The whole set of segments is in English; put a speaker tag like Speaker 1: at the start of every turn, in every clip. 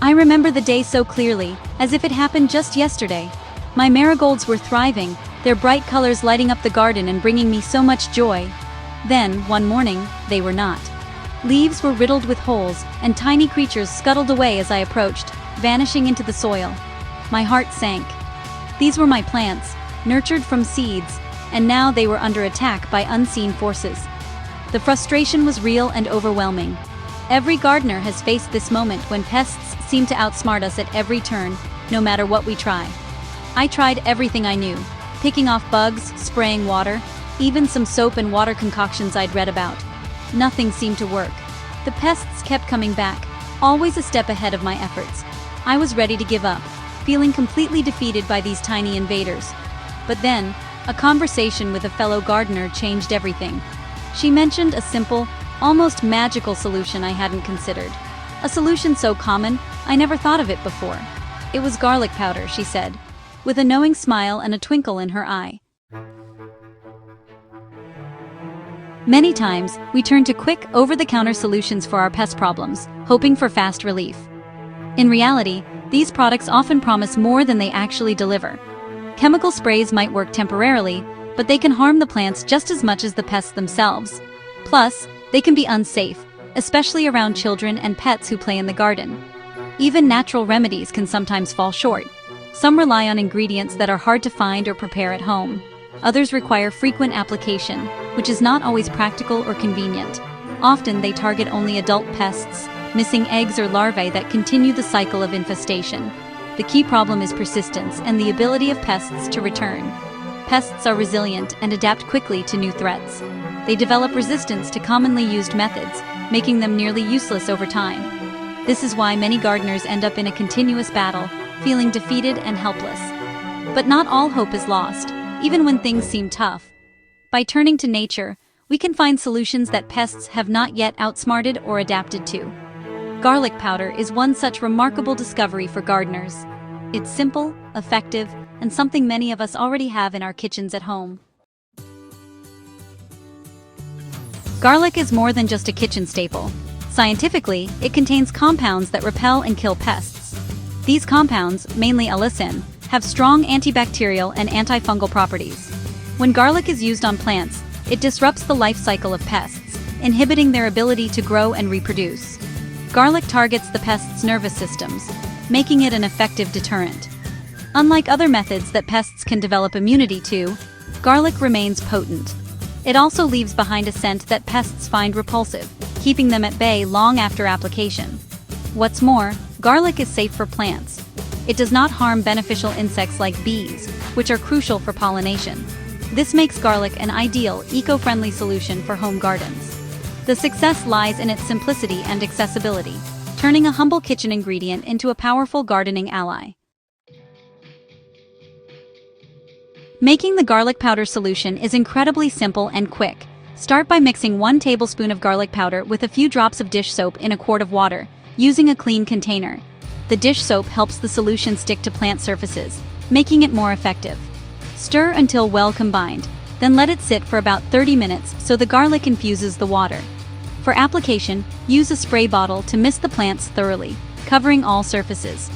Speaker 1: I remember the day so clearly, as if it happened just yesterday. My marigolds were thriving, their bright colors lighting up the garden and bringing me so much joy. Then, one morning, they were not. Leaves were riddled with holes, and tiny creatures scuttled away as I approached, vanishing into the soil. My heart sank. These were my plants, nurtured from seeds, and now they were under attack by unseen forces. The frustration was real and overwhelming. Every gardener has faced this moment when pests seem to outsmart us at every turn, no matter what we try. I tried everything I knew, picking off bugs, spraying water, even some soap and water concoctions I'd read about. Nothing seemed to work. The pests kept coming back, always a step ahead of my efforts. I was ready to give up, feeling completely defeated by these tiny invaders. But then, a conversation with a fellow gardener changed everything. She mentioned a simple, almost magical solution I hadn't considered. A solution so common, I never thought of it before. It was garlic powder, she said, with a knowing smile and a twinkle in her eye. Many times, we turn to quick, over-the-counter solutions for our pest problems, hoping for fast relief. In reality, these products often promise more than they actually deliver. Chemical sprays might work temporarily, but they can harm the plants just as much as the pests themselves. Plus, they can be unsafe, especially around children and pets who play in the garden. Even natural remedies can sometimes fall short. Some rely on ingredients that are hard to find or prepare at home. Others require frequent application, which is not always practical or convenient. Often they target only adult pests, missing eggs or larvae that continue the cycle of infestation. The key problem is persistence and the ability of pests to return. Pests are resilient and adapt quickly to new threats. They develop resistance to commonly used methods, making them nearly useless over time. This is why many gardeners end up in a continuous battle, feeling defeated and helpless. But not all hope is lost, even when things seem tough. By turning to nature, we can find solutions that pests have not yet outsmarted or adapted to. Garlic powder is one such remarkable discovery for gardeners. It's simple, effective, and something many of us already have in our kitchens at home. Garlic is more than just a kitchen staple. Scientifically, it contains compounds that repel and kill pests. These compounds, mainly allicin, have strong antibacterial and antifungal properties. When garlic is used on plants, it disrupts the life cycle of pests, inhibiting their ability to grow and reproduce. Garlic targets the pests' nervous systems, making it an effective deterrent. Unlike other methods that pests can develop immunity to, garlic remains potent. It also leaves behind a scent that pests find repulsive, keeping them at bay long after application. What's more, garlic is safe for plants. It does not harm beneficial insects like bees, which are crucial for pollination. This makes garlic an ideal, eco-friendly solution for home gardens. The success lies in its simplicity and accessibility, turning a humble kitchen ingredient into a powerful gardening ally. Making the garlic powder solution is incredibly simple and quick. Start by mixing 1 tablespoon of garlic powder with a few drops of dish soap in a quart of water, using a clean container. The dish soap helps the solution stick to plant surfaces, making it more effective. Stir until well combined, then let it sit for about 30 minutes so the garlic infuses the water. For application, use a spray bottle to mist the plants thoroughly, covering all surfaces.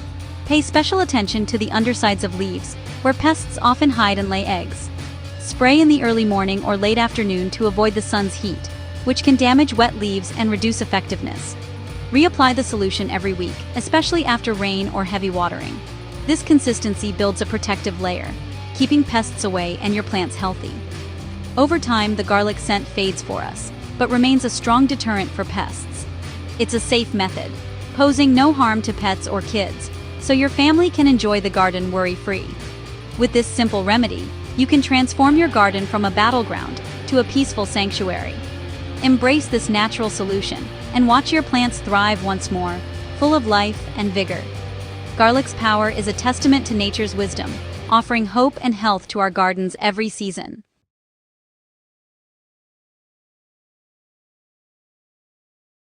Speaker 1: Pay special attention to the undersides of leaves, where pests often hide and lay eggs. Spray in the early morning or late afternoon to avoid the sun's heat, which can damage wet leaves and reduce effectiveness. Reapply the solution every week, especially after rain or heavy watering. This consistency builds a protective layer, keeping pests away and your plants healthy. Over time, the garlic scent fades for us, but remains a strong deterrent for pests. It's a safe method, posing no harm to pets or kids, so your family can enjoy the garden worry-free. With this simple remedy, you can transform your garden from a battleground to a peaceful sanctuary. Embrace this natural solution and watch your plants thrive once more, full of life and vigor. Garlic's power is a testament to nature's wisdom, offering hope and health to our gardens every season.